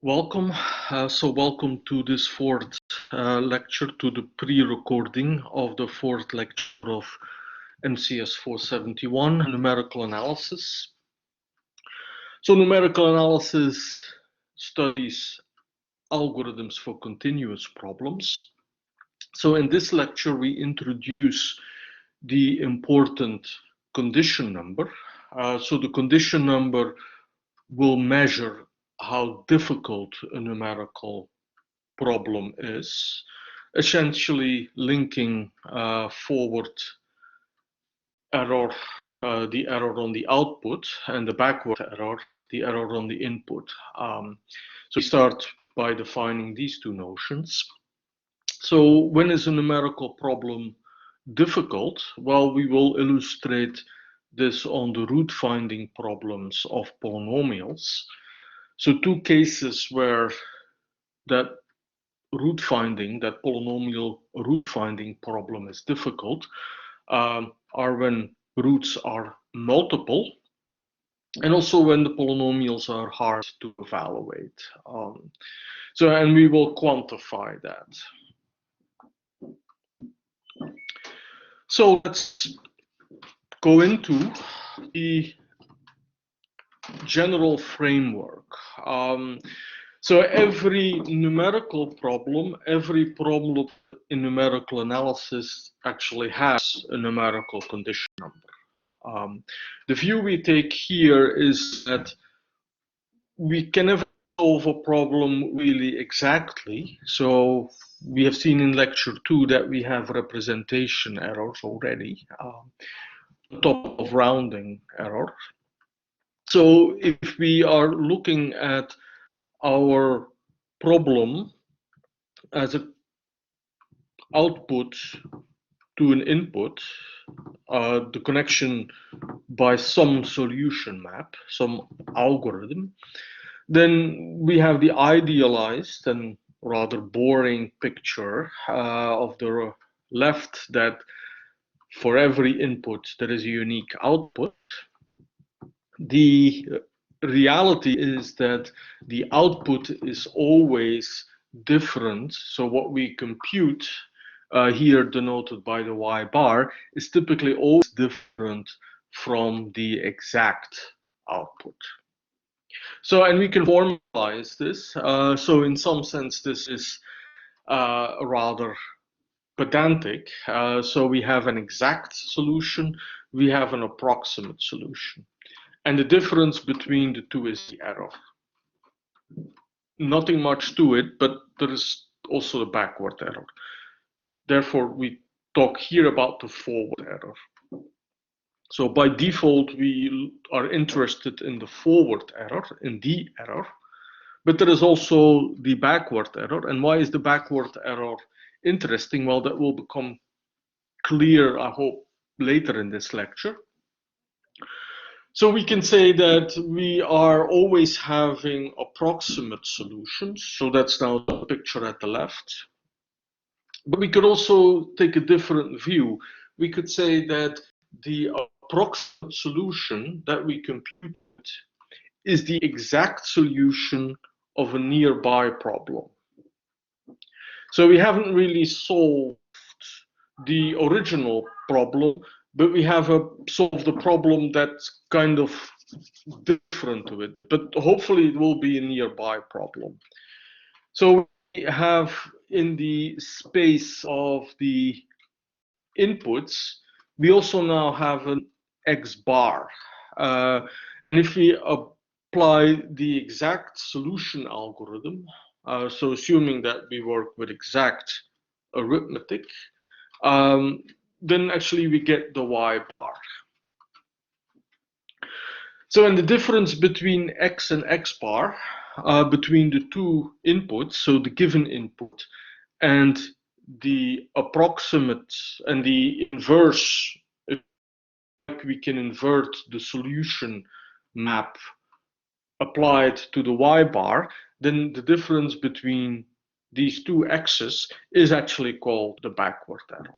Welcome. Welcome to this fourth lecture, to the pre-recording of the fourth lecture of MCS 471, numerical analysis. So numerical analysis studies algorithms for continuous problems. So in this lecture, we introduce the important condition number. So the condition number will measure how difficult a numerical problem is, essentially linking forward error, the error on the output, and the backward error, the error on the input. So we start by defining these two notions. So when is a numerical problem difficult? Well, we will illustrate this on the root finding problems of polynomials. So two cases where that polynomial root finding problem is difficult are when roots are multiple, and also when the polynomials are hard to evaluate. And we will quantify that. So let's go into the general framework. So every numerical problem, every problem in numerical analysis actually has a numerical condition number. The view we take here is that we can never solve a problem really exactly. So we have seen in lecture 2 that we have representation errors already, on top of rounding errors. So if we are looking at our problem as an output to an input, the connection by some solution map, some algorithm, then we have the idealized and rather boring picture of the left, that for every input there is a unique output. The reality is that the output is always different. So what we compute here denoted by the y bar is typically always different from the exact output. So, and we can formalize this. So in some sense, this is rather pedantic. So we have an exact solution, we have an approximate solution. And the difference between the two is the error. Nothing much to it, but there is also the backward error. Therefore, we talk here about the forward error. So by default, we are interested in the forward error, in the error, but there is also the backward error. And why is the backward error interesting? Well, that will become clear, I hope, later in this lecture. So we can say that we are always having approximate solutions. So that's now the picture at the left. But we could also take a different view. We could say that the approximate solution that we computed is the exact solution of a nearby problem. So we haven't really solved the original problem, but we have solved the problem that's kind of different to it, but hopefully it will be a nearby problem. So we have in the space of the inputs, we also now have an X bar. And if we apply the exact solution algorithm, so assuming that we work with exact arithmetic, then actually we get the Y bar. So, and the difference between X and X bar, between the two inputs, so the given input and the approximate and the inverse, if we can invert the solution map applied to the Y bar, then the difference between these two x's is actually called the backward error.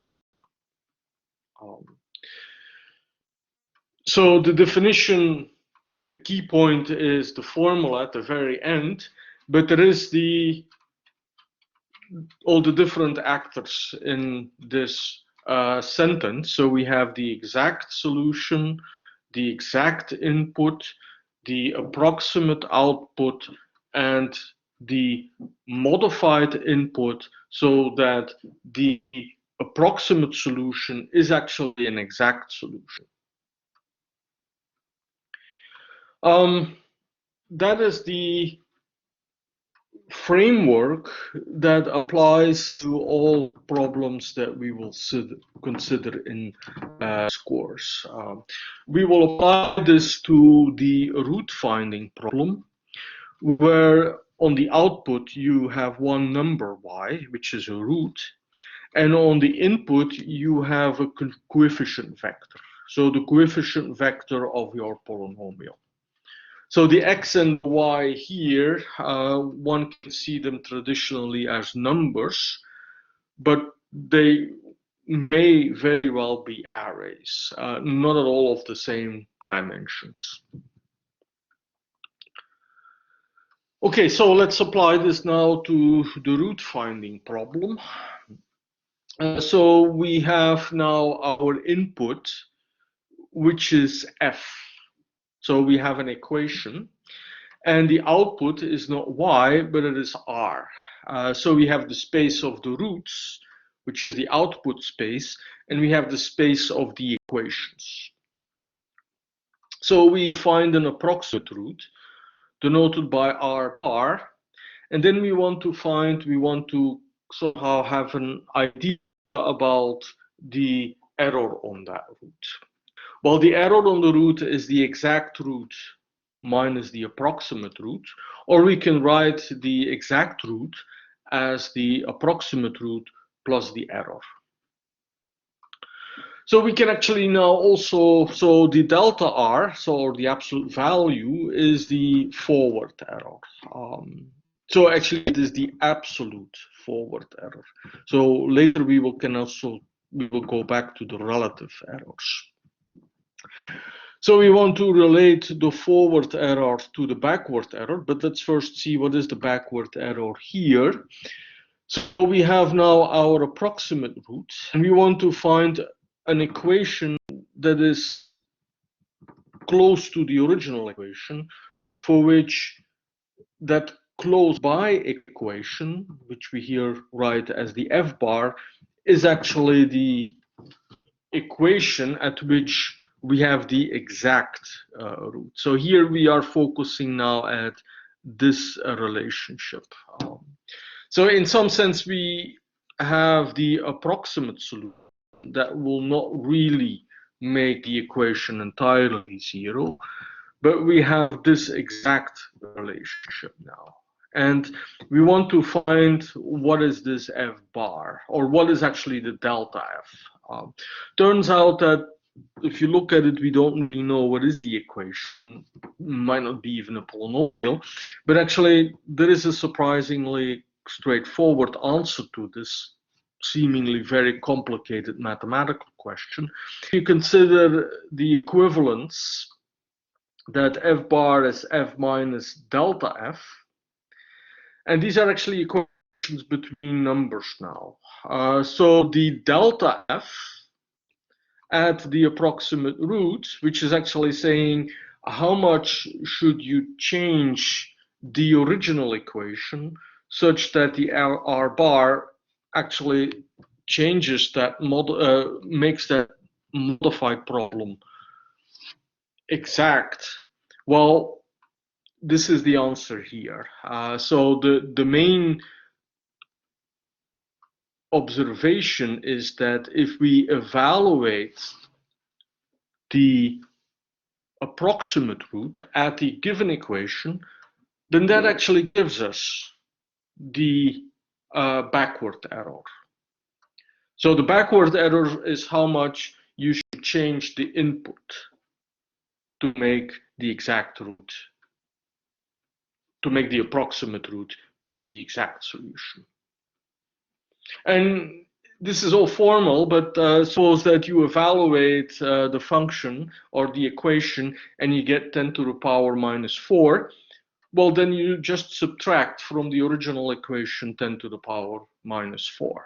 So the definition key point is the formula at the very end, but there is all the different actors in this sentence. So we have the exact solution, the exact input, the approximate output, and the modified input, so that the approximate solution is actually an exact solution. That is the framework that applies to all problems that we will consider in this course. We will apply this to the root finding problem, where on the output you have one number y, which is a root, and on the input you have a coefficient vector, so the coefficient vector of your polynomial. So the x and y here, one can see them traditionally as numbers, but they may very well be arrays, not at all of the same dimensions. Okay, so let's apply this now to the root finding problem. So we have now our input, which is f. So we have an equation, and the output is not y, but it is r. So we have the space of the roots, which is the output space, and we have the space of the equations. So we find an approximate root, denoted by r bar, and then we want to somehow have an idea about the error on that root. Well, the error on the root is the exact root minus the approximate root, or we can write the exact root as the approximate root plus the error. So we can actually now also, so the delta r, so the absolute value, is the forward error. So actually it is the absolute forward error. So later we will go back to the relative errors. So we want to relate the forward error to the backward error, but let's first see what is the backward error here. So we have now our approximate root, and we want to find an equation that is close to the original equation, for which that close by equation, which we here write as the f bar, is actually the equation at which we have the exact root. So here we are focusing now at this relationship. So in some sense we have the approximate solution that will not really make the equation entirely zero, but we have this exact relationship now. And we want to find what is this f bar, or what is actually the delta f. Turns out that if you look at it, we don't really know what is the equation. It might not be even a polynomial, but actually there is a surprisingly straightforward answer to this seemingly very complicated mathematical question. If you consider the equivalence, that f bar is f minus delta f, and these are actually equations between numbers now. So the delta f at the approximate root, which is actually saying how much should you change the original equation such that the r bar actually changes that makes that modified problem exact. Well, this is the answer here. So the main observation is that if we evaluate the approximate root at the given equation, then that actually gives us the backward error. So the backward error is how much you should change the input to make the exact root, to make the approximate root the exact solution. And this is all formal, but suppose that you evaluate the function or the equation and you get 10 to the power minus 4. well, then you just subtract from the original equation 10 to the power minus 4.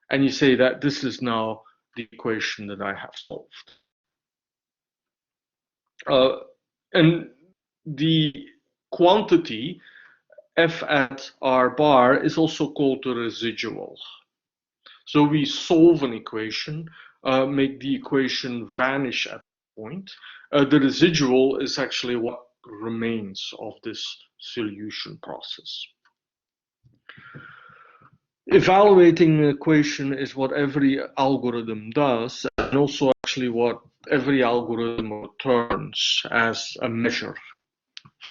And you say that this is now the equation that I have solved. And the quantity f at r bar is also called the residual. So we solve an equation, make the equation vanish at the point. The residual is actually what remains of this solution process. Evaluating an equation is what every algorithm does, and also actually what every algorithm returns as a measure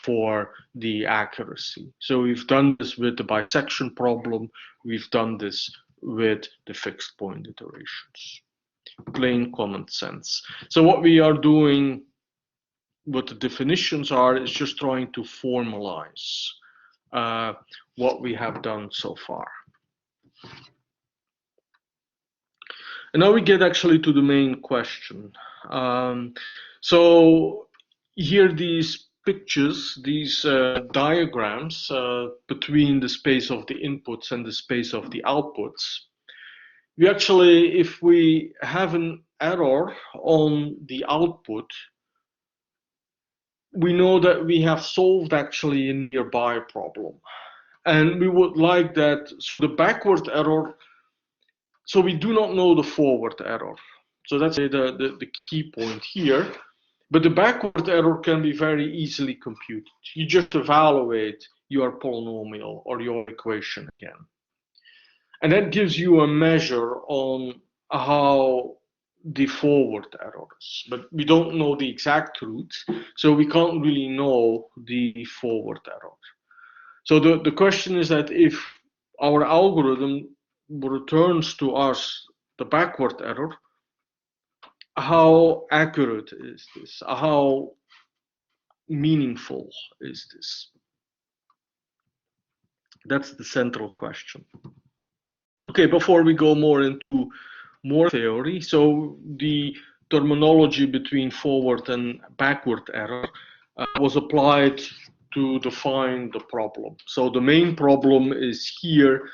for the accuracy. So we've done this with the bisection problem, we've done this with the fixed point iterations. Plain common sense. So what we are doing, what the definitions are, is just trying to formalize what we have done so far. And now we get actually to the main question. So here these pictures, these diagrams between the space of the inputs and the space of the outputs. We actually, if we have an error on the output, we know that we have solved actually a nearby problem. And we would like that, so the backward error, so we do not know the forward error. So that's the key point here. But the backward error can be very easily computed. You just evaluate your polynomial or your equation again. And that gives you a measure on how the forward error is. But we don't know the exact root, so we can't really know the forward error. So the question is that if our algorithm returns to us the backward error, how accurate is this? How meaningful is this? That's the central question. Okay, before we go more into more theory, so the terminology between forward and backward error was applied to define the problem. So the main problem is here,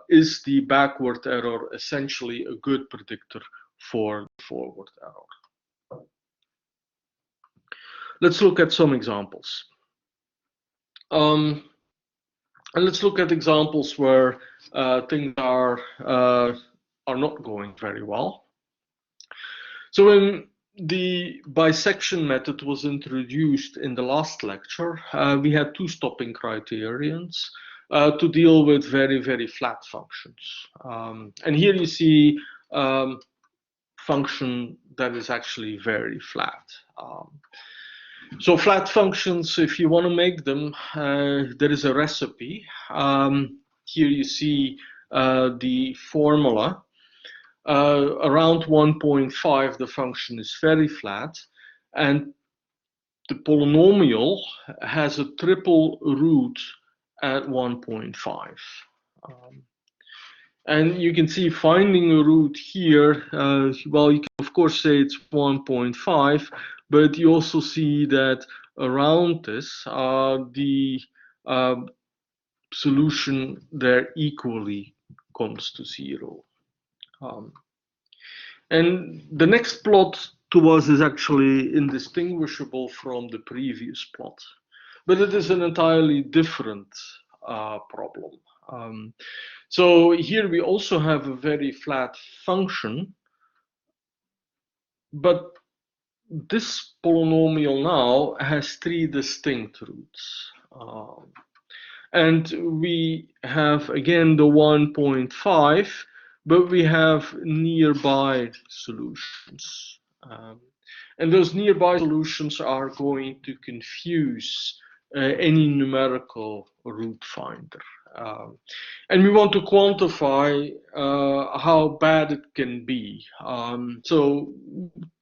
is the backward error essentially a good predictor for forward error? Let's look at some examples. And let's look at examples where things are not going very well. So when the bisection method was introduced in the last lecture, we had two stopping criterions to deal with very, very flat functions. And here you see function that is actually very flat. So flat functions, if you want to make them, there is a recipe. Here you see the formula. Around 1.5, the function is very flat, and the polynomial has a triple root at 1.5. And you can see finding a root here, well, you can of course say it's 1.5, but you also see that around this, the solution there equally comes to 0. And the next plot to us is actually indistinguishable from the previous plot, but it is an entirely different problem. So here we also have a very flat function, but this polynomial now has 3 distinct roots. And we have again the 1.5, but we have nearby solutions. And those nearby solutions are going to confuse any numerical root finder. And we want to quantify how bad it can be. So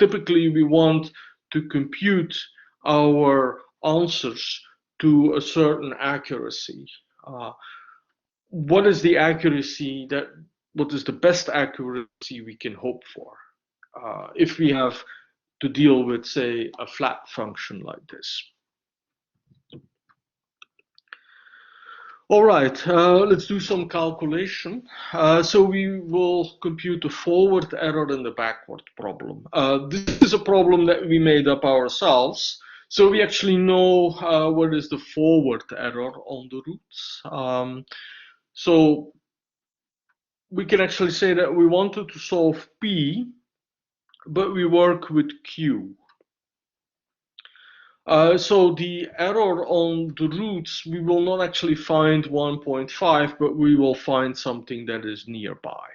typically we want to compute our answers to a certain accuracy. What is the accuracy what is the best accuracy we can hope for if we have to deal with, say, a flat function like this? All right, let's do some calculation. So we will compute the forward error and the backward problem. This is a problem that we made up ourselves. So we actually know what is the forward error on the roots. So we can actually say that we wanted to solve P, but we work with Q. So the error on the roots, we will not actually find 1.5, but we will find something that is nearby.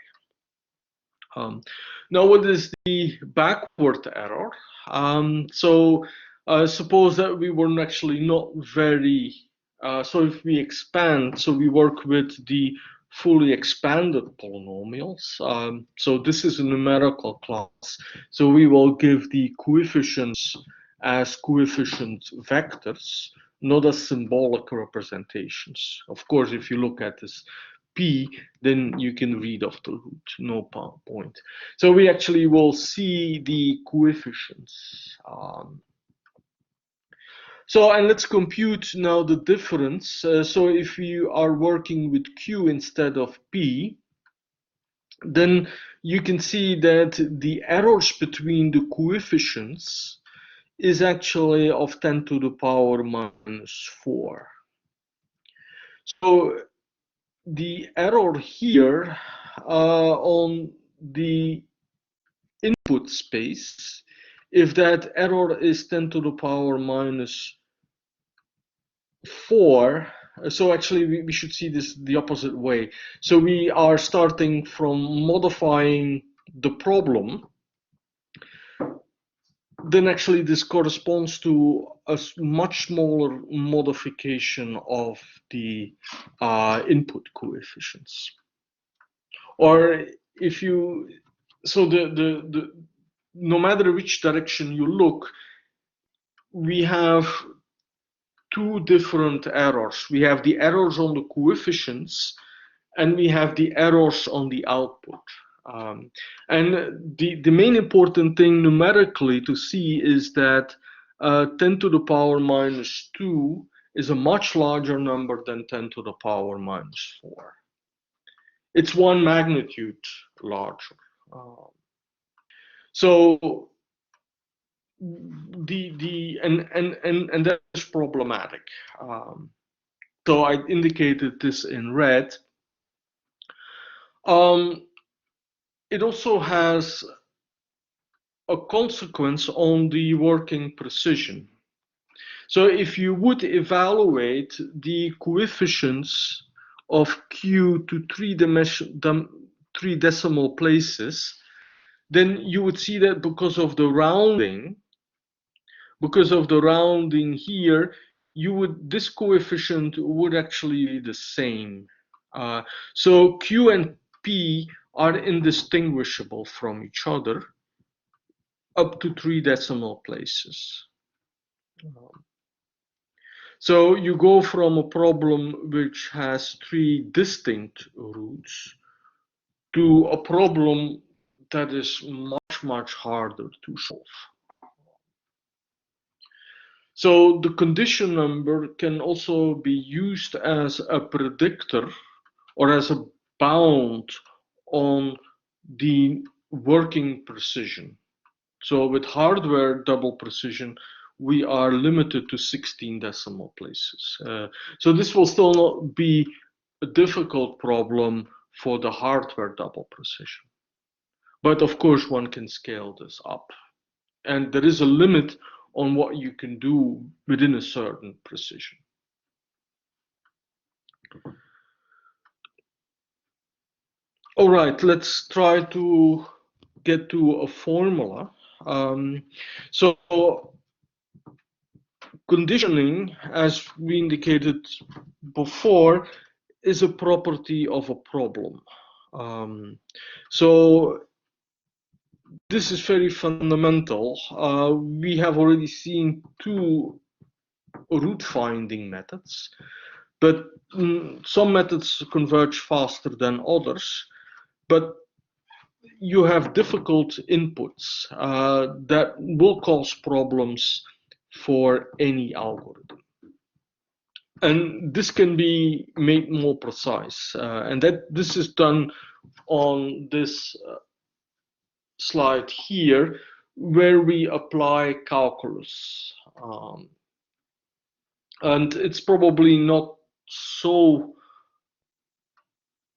Now, what is the backward error? Suppose that we were actually not very, so if we expand, so we work with the fully expanded polynomials. So this is a numerical class. So we will give the coefficients as coefficient vectors, not as symbolic representations. Of course, if you look at this P, then you can read off the root, no point. So we actually will see the coefficients. And let's compute now the difference. So if you are working with Q instead of P, then you can see that the errors between the coefficients is actually of 10 to the power minus 4. So the error here on the input space, if that error is 10 to the power minus 4, so actually we should see this the opposite way. So we are starting from modifying the problem, then actually this corresponds to a much smaller modification of the input coefficients. Or if you, so no matter which direction you look, we have two different errors. We have the errors on the coefficients, and we have the errors on the output. And the main important thing numerically to see is that 10 to the power minus 2 is a much larger number than 10 to the power minus 4. It's one magnitude larger. So and that is problematic. So I indicated this in red. It also has a consequence on the working precision. So if you would evaluate the coefficients of Q to three decimal places, then you would see that because of the rounding here, this coefficient would actually be the same. So Q and P are indistinguishable from each other up to 3 decimal places. So you go from a problem which has 3 distinct roots to a problem that is much harder to solve. So the condition number can also be used as a predictor or as a bound on the working precision. So with hardware double precision, we are limited to 16 decimal places. So this will still not be a difficult problem for the hardware double precision. But of course, one can scale this up. And there is a limit on what you can do within a certain precision. All right, let's try to get to a formula. So conditioning, as we indicated before, is a property of a problem. So this is very fundamental. We have already seen 2 root finding methods, but some methods converge faster than others. But you have difficult inputs that will cause problems for any algorithm. And this can be made more precise, and that this is done on this slide here, where we apply calculus. And it's probably not so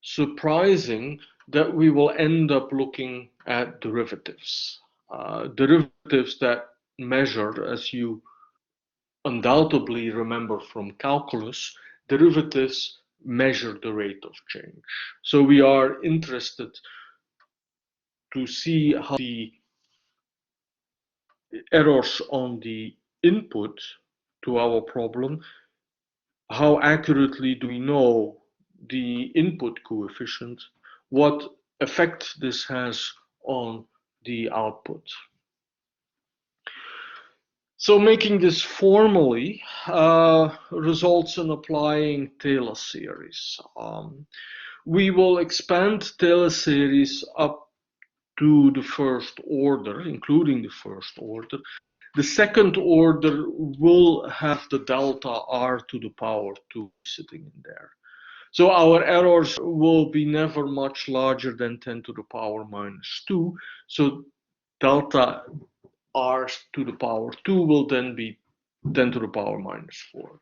surprising that we will end up looking at derivatives. Derivatives that measure, as you undoubtedly remember from calculus, derivatives measure the rate of change. So we are interested to see how the errors on the input to our problem, how accurately do we know the input coefficient, what effect this has on the output. So making this formally results in applying Taylor series. We will expand Taylor series up to the first order, including the first order. The second order will have the delta r to the power 2 sitting in there. So our errors will be never much larger than 10 to the power minus 2. So delta r to the power 2 will then be 10 to the power minus 4,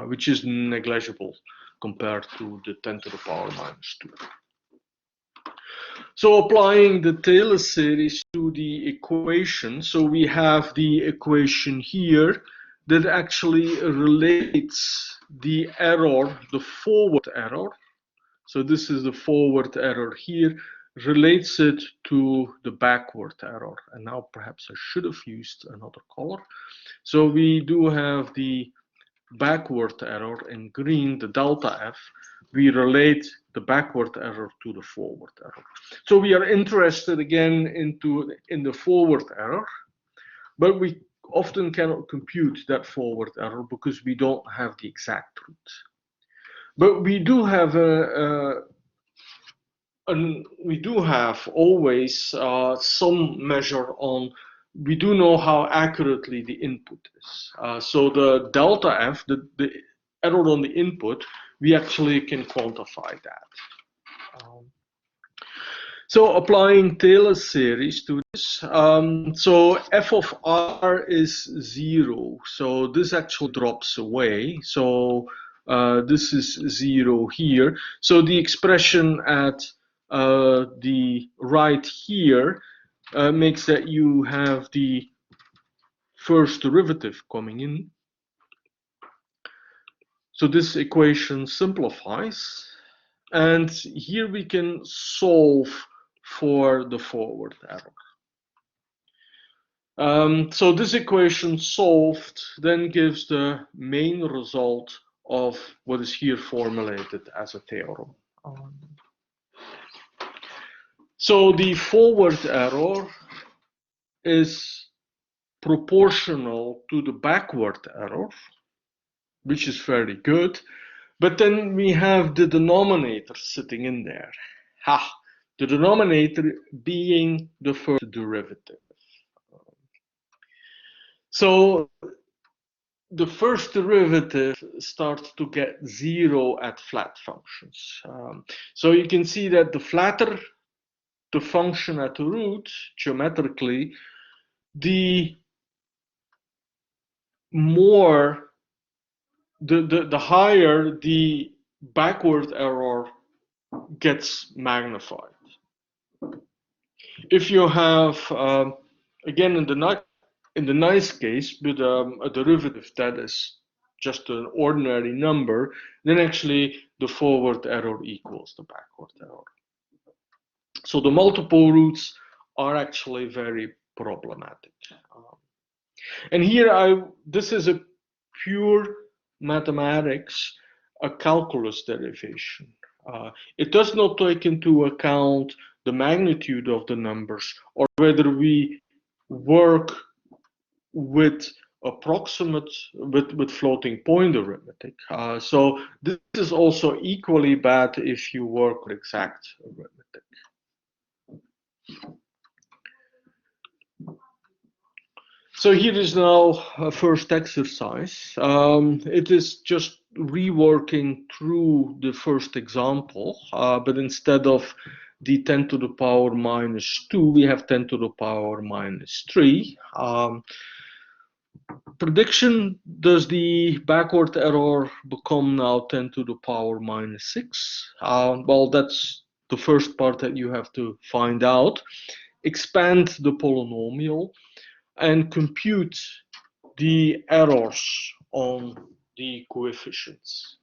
which is negligible compared to the 10 to the power minus 2. So applying the Taylor series to the equation, so we have the equation here that actually relates the error, the forward error. So this is the forward error here, relates it to the backward error. And now perhaps I should have used another color. So we do have the backward error in green, the delta F. We relate the backward error to the forward error. So we are interested again in the forward error, but we often cannot compute that forward error because we don't have the exact root. But we do have always some measure on. We do know how accurately the input is. So the delta F, the error on the input, we actually can quantify that. So applying Taylor series to this, so f of r is 0, so this actually drops away. So this is 0 here. So the expression at the right here makes that you have the first derivative coming in. So this equation simplifies, and here we can solve for the forward error. So this equation solved then gives the main result of what is here formulated as a theorem. So the forward error is proportional to the backward error, which is very good. But then we have the denominator sitting in there. The denominator being the first derivative. So the first derivative starts to get 0 at flat functions. So you can see that the flatter the function at the root, geometrically, the more, the higher the backward error gets magnified. If you have, again, in the nice case, with a derivative that is just an ordinary number, then actually the forward error equals the backward error. So the multiple roots are actually very problematic. And here, this is a pure mathematics, a calculus derivation. It does not take into account the magnitude of the numbers or whether we work with approximate, with floating point arithmetic. So this is also equally bad if you work with exact arithmetic. So here is now a first exercise. It is just reworking through the first example, but instead of the 10 to the power minus 2, we have 10 to the power minus 3. Prediction, does the backward error become now 10 to the power minus 6? Well, that's the first part that you have to find out. Expand the polynomial and compute the errors on the coefficients.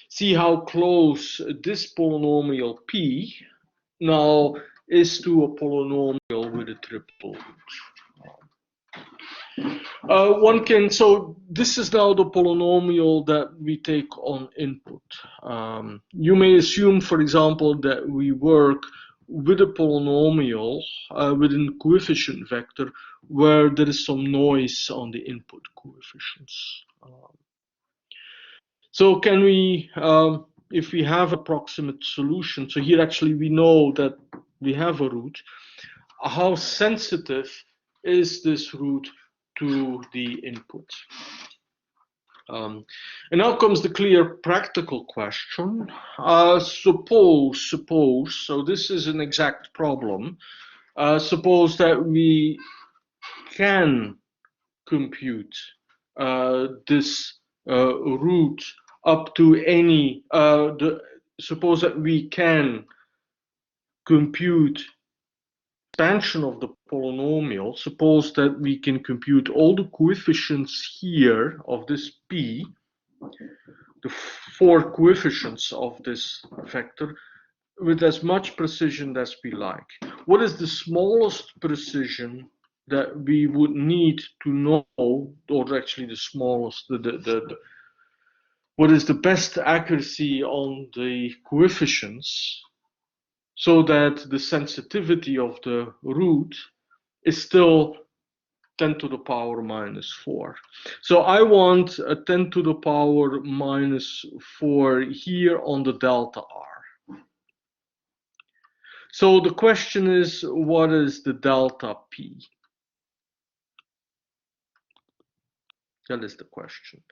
See how close this polynomial p now is to a polynomial with a triple root. So this is now the polynomial that we take on input. You may assume, for example, that we work with a polynomial within coefficient vector where there is some noise on the input coefficients. So can we, if we have approximate solution, so here actually we know that we have a root, how sensitive is this root to the input? And now comes the clear practical question. Suppose, so this is an exact problem. Suppose that we can compute this root up to any, suppose that we can compute expansion of the polynomial. Suppose that we can compute all the coefficients here of this p, the 4 coefficients of this vector, with as much precision as we like. What is the smallest precision that we would need to know, or actually the smallest, what is the best accuracy on the coefficients so that the sensitivity of the root is still 10 to the power minus 4. So I want a 10 to the power minus 4 here on the delta r. So the question is, what is the delta p? That is the question.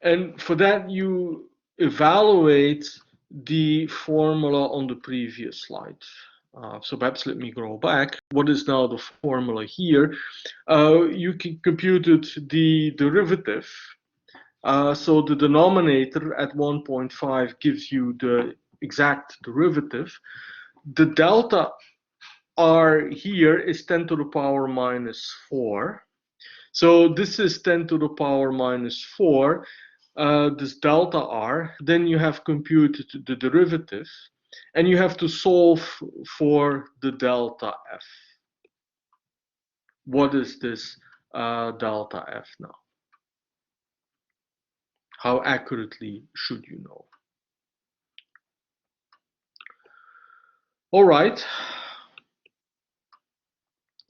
And for that, you evaluate the formula on the previous slide. So perhaps let me go back. What is now the formula here? You can computed the derivative. So the denominator at 1.5 gives you the exact derivative. The delta r here is 10 to the power minus 4. So this is 10 to the power minus 4, this delta r. Then you have computed the derivative, and you have to solve for the delta f. What is this delta f now? How accurately should you know? All right.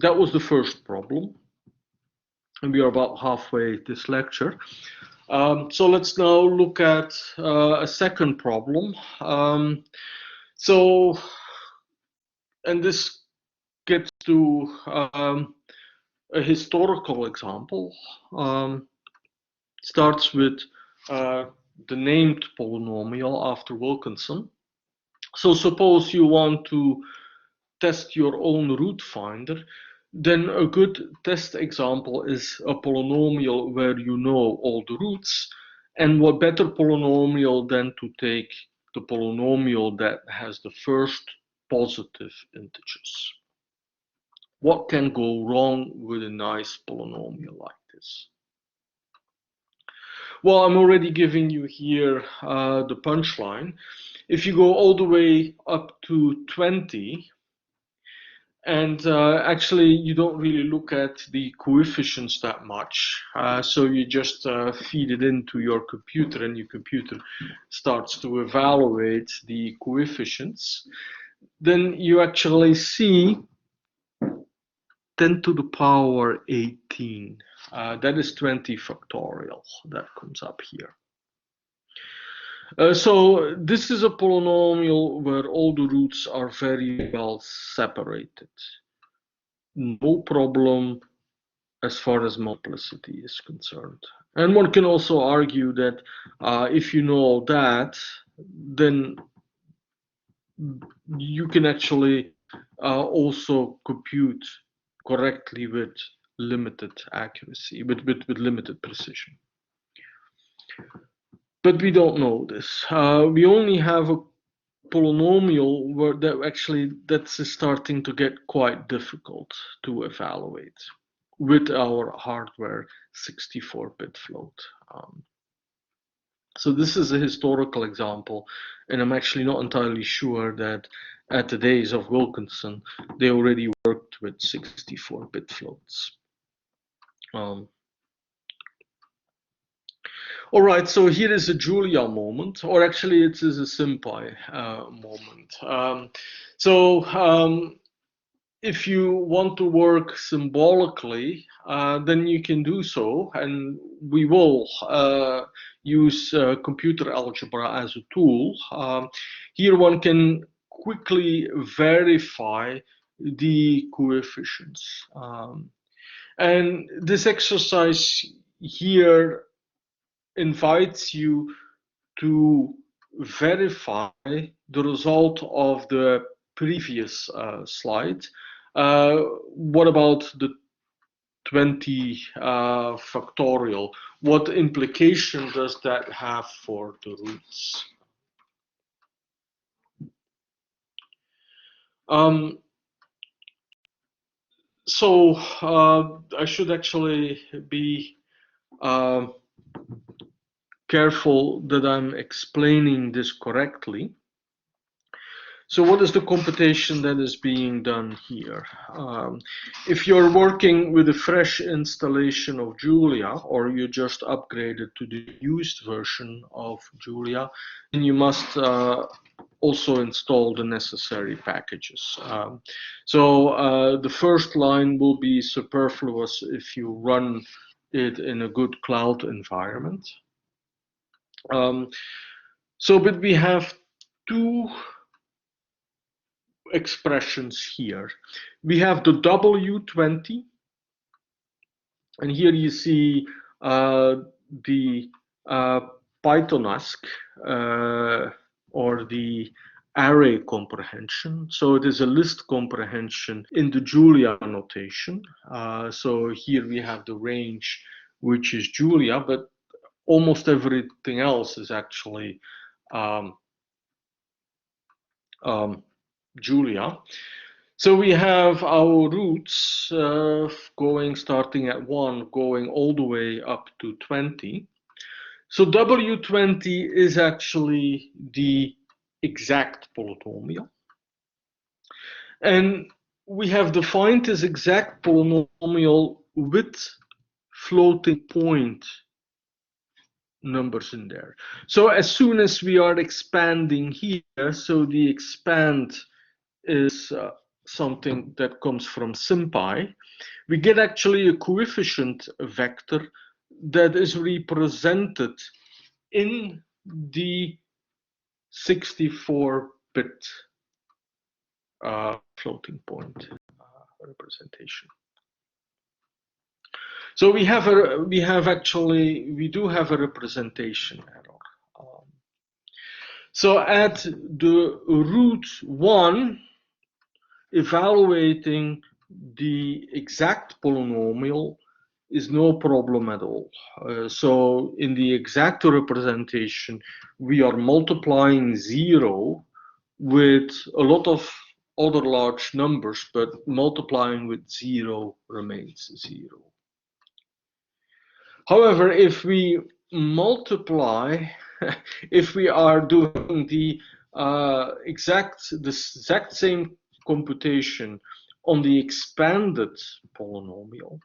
That was the first problem. And we are about halfway this lecture. So let's now look at a second problem. And this gets to a historical example. Starts with the named polynomial after Wilkinson. So suppose you want to test your own root finder, then a good test example is a polynomial where you know all the roots. And what better polynomial than to take the polynomial that has the first positive integers? What can go wrong with a nice polynomial like this? Well, I'm already giving you here the punchline. If you go all the way up to 20, and actually you don't really look at the coefficients that much, so you just feed it into your computer, and your computer starts to evaluate the coefficients. Then you actually see 10 to the power 18. That is 20 factorial. That comes up here. So this is a polynomial where all the roots are very well separated. No problem as far as multiplicity is concerned. And one can also argue that if you know that, then you can actually also compute correctly with limited accuracy, with limited precision. But we don't know this. We only have a polynomial where that's starting to get quite difficult to evaluate with our hardware 64-bit float. So this is a historical example, and I'm actually not entirely sure that at the days of Wilkinson, they already worked with 64-bit floats. All right, so here is a Julia moment, or actually it is a SymPy moment. If you want to work symbolically, then you can do so, and we will use computer algebra as a tool. Here one can quickly verify the coefficients. And this exercise here invites you to verify the result of the previous slide. What about the 20 factorial? What implication does that have for the roots? I should actually be careful that I'm explaining this correctly. So what is the computation that is being done here? If you're working with a fresh installation of Julia, or you just upgraded to the used version of Julia, then you must also install the necessary packages. The first line will be superfluous if you run it in a good cloud environment. But we have two expressions here. We have the W20, and here you see the Pythonesque or the array comprehension. So it is a list comprehension in the Julia notation. So here we have the range, which is Julia, but almost everything else is actually Julia. So we have our roots starting at 1, going all the way up to 20. So W20 is actually the exact polynomial. And we have defined this exact polynomial with floating point numbers in there. So as soon as we are expanding here, so the expand is something that comes from SymPy, we get actually a coefficient vector that is represented in the 64-bit floating point representation. So we do have a representation error. So at the root 1, evaluating the exact polynomial is no problem at all. So in the exact representation, we are multiplying 0 with a lot of other large numbers, but multiplying with 0 remains 0. However, if we multiply, if we are doing the exact same computation on the expanded polynomial,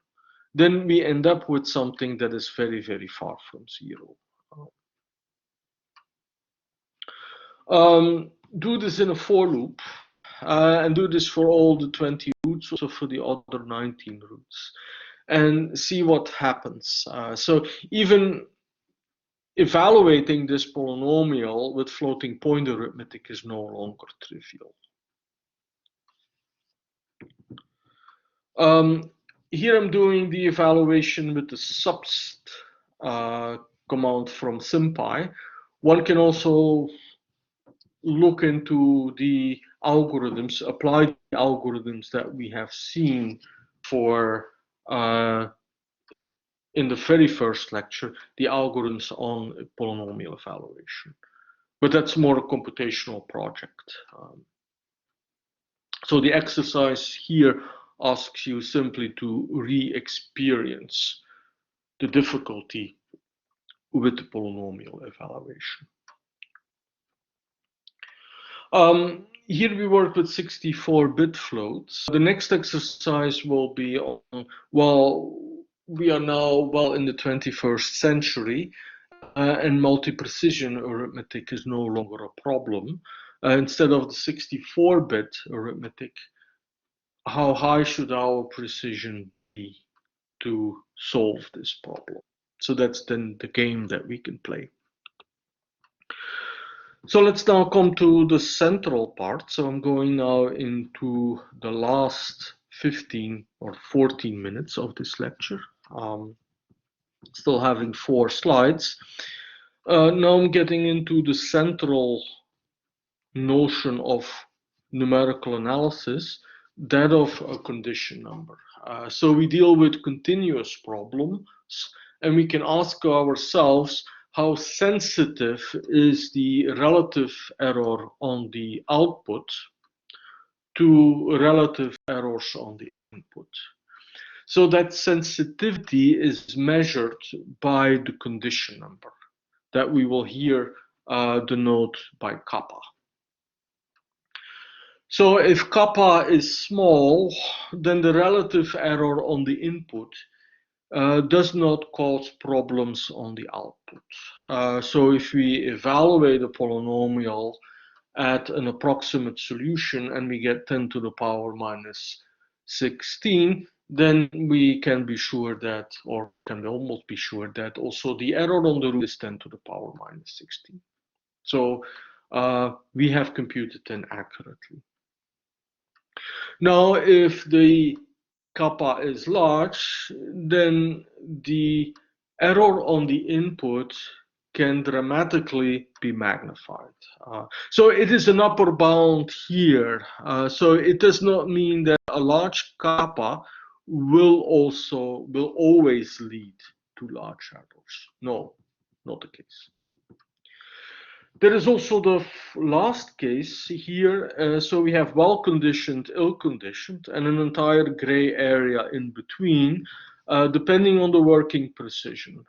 then we end up with something that is very, very far from 0. Do this in a for loop, and do this for all the 20 roots, also for the other 19 roots, and see what happens. So even evaluating this polynomial with floating point arithmetic is no longer trivial. here I'm doing the evaluation with the subst command from SymPy. One can also look into the algorithms, apply the algorithms that we have seen for in the very first lecture, the algorithms on polynomial evaluation. But that's more a computational project. So the exercise here asks you simply to re-experience the difficulty with the polynomial evaluation. Here we work with 64-bit floats. The next exercise will be on, well, we are now well in the 21st century, and multi-precision arithmetic is no longer a problem. Instead of the 64-bit arithmetic, how high should our precision be to solve this problem? So that's then the game that we can play. So let's now come to the central part. So I'm going now into the last 15 or 14 minutes of this lecture. Still having 4 slides. Now I'm getting into the central notion of numerical analysis, that of a condition number. So we deal with continuous problems, and we can ask ourselves, how sensitive is the relative error on the output to relative errors on the input? So that sensitivity is measured by the condition number that we will here denote by kappa. So if kappa is small, then the relative error on the input does not cause problems on the output. So if we evaluate a polynomial at an approximate solution and we get 10 to the power minus 16, then we can be sure that, or can almost be sure that also the error on the root is 10 to the power minus 16. So we have computed then accurately. Now, if the kappa is large, then the error on the input can dramatically be magnified. So it is an upper bound here. So it does not mean that a large kappa will always lead to large errors. No, not the case. There is also the last case here. So we have well-conditioned, ill-conditioned, and an entire gray area in between, depending on the working precision.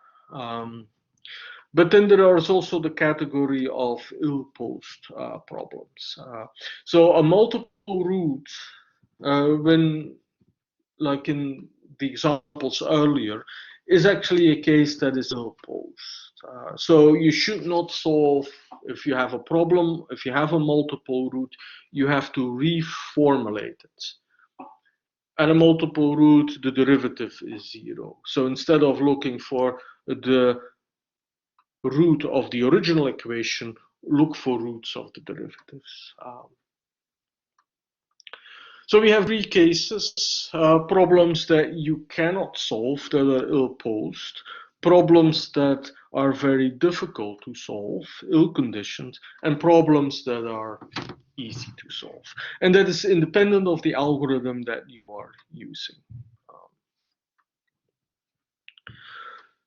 But then there is also the category of ill-posed problems. So a multiple root, when, like in the examples earlier, is actually a case that is ill-posed. So you should not solve, if you have a problem, if you have a multiple root, you have to reformulate it. At a multiple root, the derivative is 0. So instead of looking for the root of the original equation, look for roots of the derivatives. So we have 3 cases, problems that you cannot solve that are ill-posed, problems that are very difficult to solve, ill-conditioned, and problems that are easy to solve. And that is independent of the algorithm that you are using.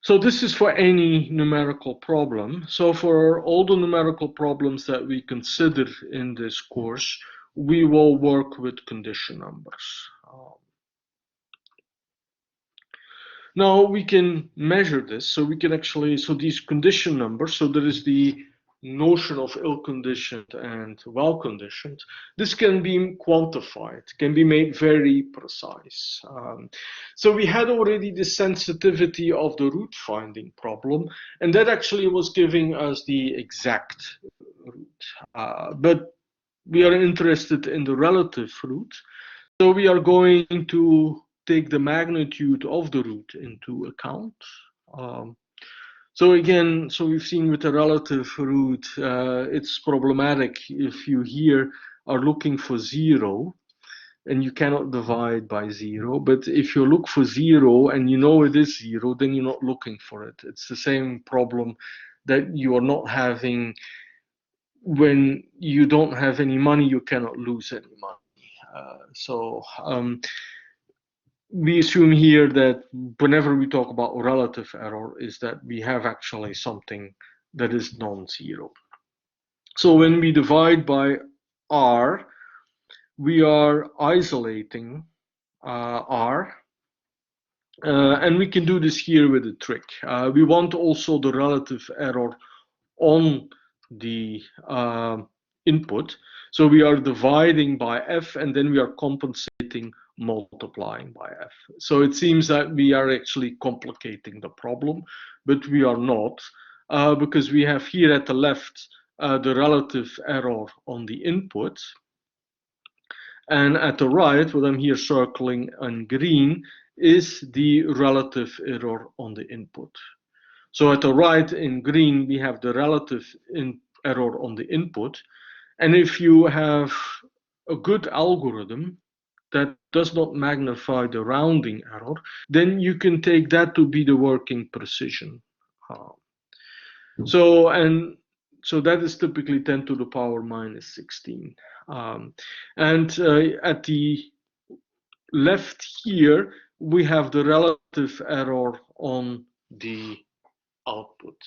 So this is for any numerical problem. So for all the numerical problems that we consider in this course, we will work with condition numbers. Now we can measure this. So we can actually, so these condition numbers, so there is the notion of ill-conditioned and well-conditioned. This can be quantified, can be made very precise. So we had already the sensitivity of the root finding problem, and that actually was giving us the exact root. But we are interested in the relative root. So we are going to take the magnitude of the root into account. So again, so we've seen with the relative root, it's problematic if you here are looking for 0. and you cannot divide by 0. But if you look for 0 and you know it is 0, then you're not looking for it. It's the same problem that you are not having when you don't have any money. You cannot lose any money. We assume here that whenever we talk about relative error is that we have actually something that is non-zero. So when we divide by r, we are isolating r, and we can do this here with a trick. We want also the relative error on the input. So we are dividing by f, and then we are compensating multiplying by f. So it seems that we are actually complicating the problem, but we are not, because we have here at the left the relative error on the input, and at the right, what I'm here circling in green, is the relative error on the input. So at the right in green, we have the relative error on the input. And if you have a good algorithm that does not magnify the rounding error, then you can take that to be the working precision. So that is typically 10 to the power minus 16. At the left here, we have the relative error on the output.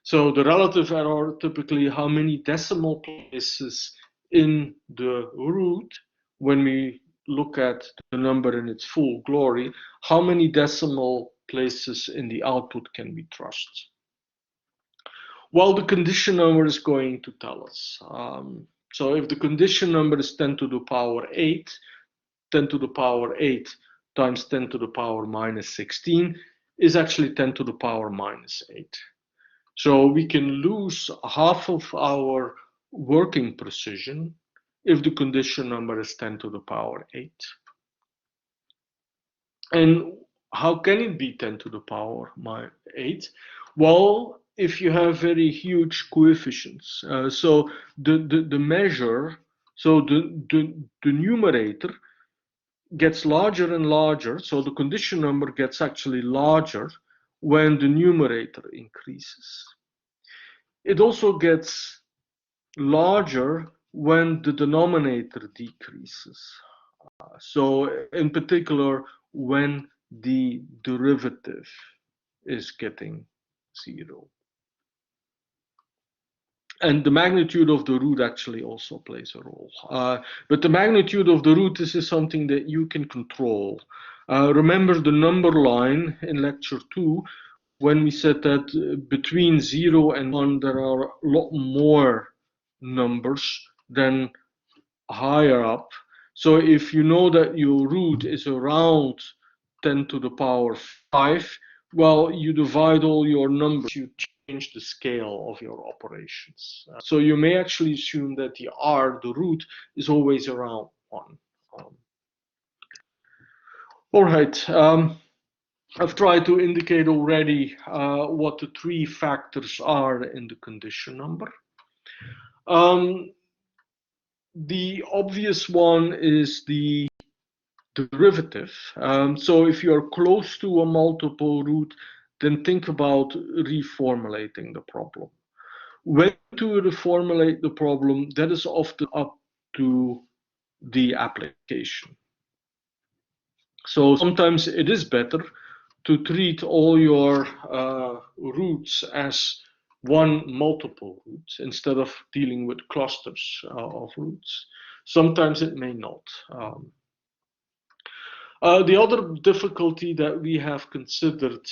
So the relative error, typically how many decimal places in the root, when we look at the number in its full glory, how many decimal places in the output can we trust? Well, the condition number is going to tell us. So if the condition number is 10 to the power 8, 10 to the power 8 times 10 to the power minus 16 is actually 10 to the power minus 8. So we can lose half of our working precision if the condition number is 10 to the power 8. And how can it be 10 to the power 8? Well, if you have very huge coefficients. So the measure, so the numerator gets larger and larger, so the condition number gets actually larger when the numerator increases. It also gets larger when the denominator decreases. So in particular, when the derivative is getting 0. And the magnitude of the root actually also plays a role. But the magnitude of the root, this is something that you can control. Remember the number line in lecture 2, when we said that between 0 and 1, there are a lot more numbers than higher up. So if you know that your root is around 10 to the power 5, well, you divide all your numbers, you change the scale of your operations. So you may actually assume that the r, the root, is always around 1. All right. I've tried to indicate already what the 3 factors are in the condition number. The obvious one is the derivative. So if you're close to a multiple root, then think about reformulating the problem. When to reformulate the problem, that is often up to the application. So sometimes it is better to treat all your roots as one multiple root instead of dealing with clusters of roots. Sometimes it may not. The other difficulty that we have considered,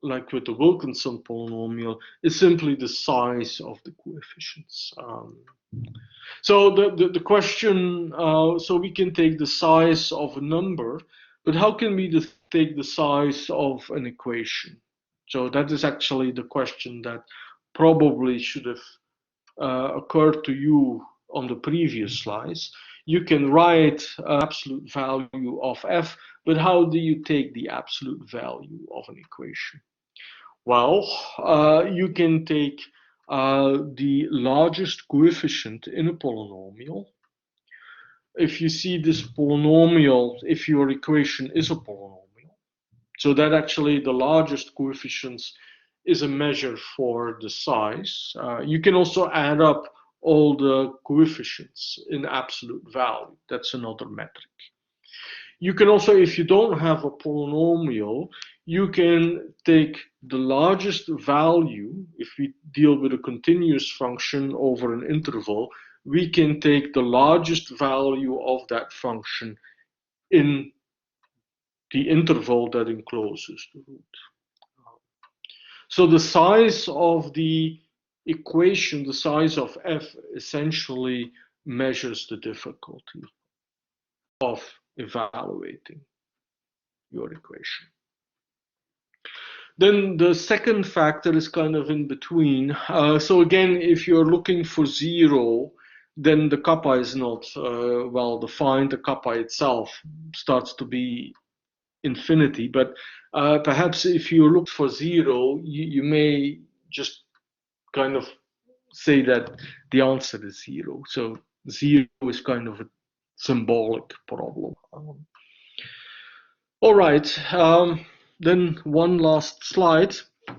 like with the Wilkinson polynomial, is simply the size of the coefficients. So the question, so we can take the size of a number, but how can we take the size of an equation? So that is actually the question that probably should have occurred to you on the previous slides. You can write absolute value of f, but how do you take the absolute value of an equation? Well, you can take the largest coefficient in a polynomial, if you see this polynomial, if your equation is a polynomial. So that actually the largest coefficients is a measure for the size. You can also add up all the coefficients in absolute value. That's another metric. You can also, if you don't have a polynomial, you can take the largest value. If we deal with a continuous function over an interval, we can take the largest value of that function in the interval that encloses the root. So the size of the equation, the size of f, essentially measures the difficulty of evaluating your equation. Then the second factor is kind of in between. So again, if you're looking for 0, then the kappa is not well defined. The kappa itself starts to be infinity, but perhaps if you look for 0, you may just kind of say that the answer is 0. So 0 is kind of a symbolic problem. All right, then one last slide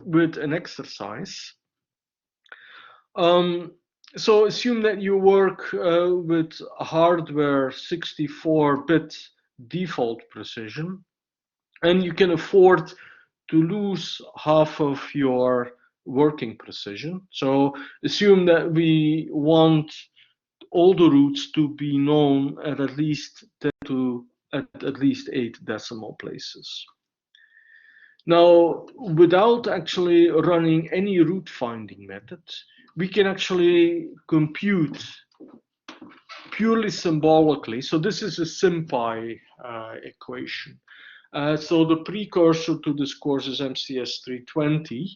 with an exercise. So assume that you work with a hardware 64-bit default precision, and you can afford to lose half of your working precision. So assume that we want all the roots to be known at least 10 to at least 8 decimal places. Now, without actually running any root finding method, we can actually compute purely symbolically. So this is a SymPy equation. So the precursor to this course is MCS 320.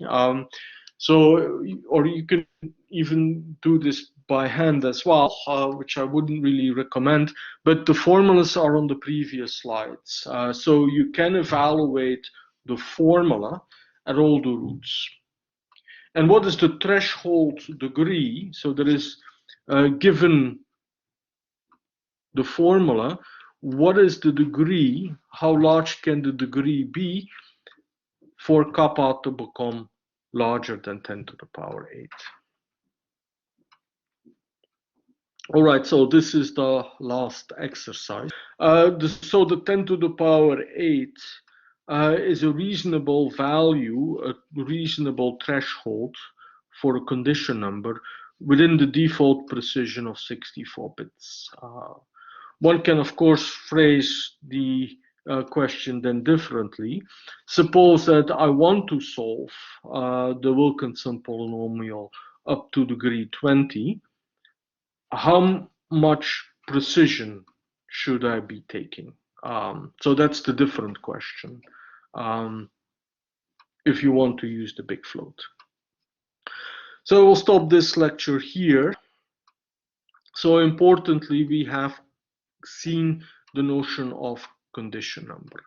Or you can even do this by hand as well, which I wouldn't really recommend, but the formulas are on the previous slides. So you can evaluate the formula at all the roots. And what is the threshold degree? So there is, given the formula, what is the degree, how large can the degree be for kappa to become larger than 10 to the power 8? All right, so this is the last exercise. So the 10 to the power 8 is a reasonable value, a reasonable threshold for a condition number within the default precision of 64 bits. One can, of course, phrase the question then differently. Suppose that I want to solve the Wilkinson polynomial up to degree 20. How much precision should I be taking? So that's the different question if you want to use the big float. So we'll stop this lecture here. So importantly, we have seen the notion of condition number.